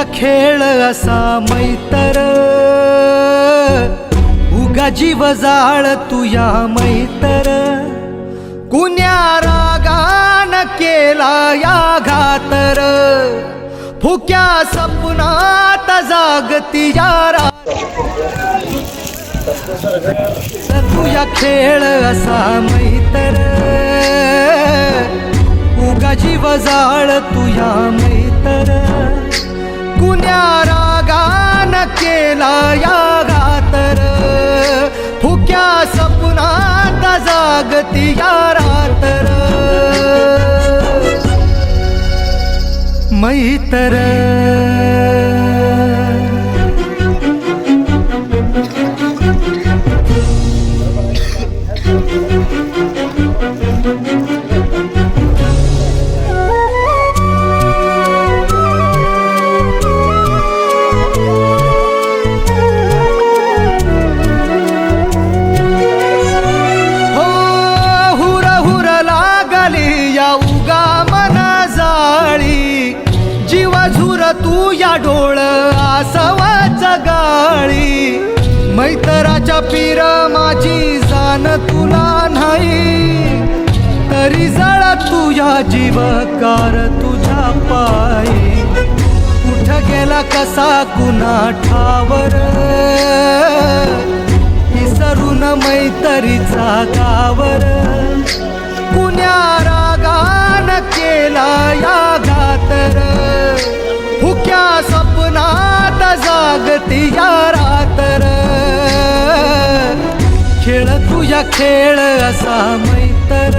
तुझ्या खेळ असा मैतर, उगा जीव जाळ तुया मैतर, कुण्या रागान केला या घातर, फुक्या सपनात जागती यारा तुझ्या खेळ असा मैतर, उगा जीव जाळ तुया मैतर, कुण्या रागान केला या घातर, फुक्या सपनात जागती या रातर मैतर. तू या डोळ आसवाच गाळी, मैतराच्या पीर माझी जाण तुला नाही, तरी जळ तुझ्या जीवकार तुझ्या पायी, कुठ गेला कसा कुणा ठावर, विसरून मैतरीचा गावर, कुण्या रागान केला या घातर, फुक्या सपनात जागती या रातर, खेळ तुझ्या खेळ असा मैतर.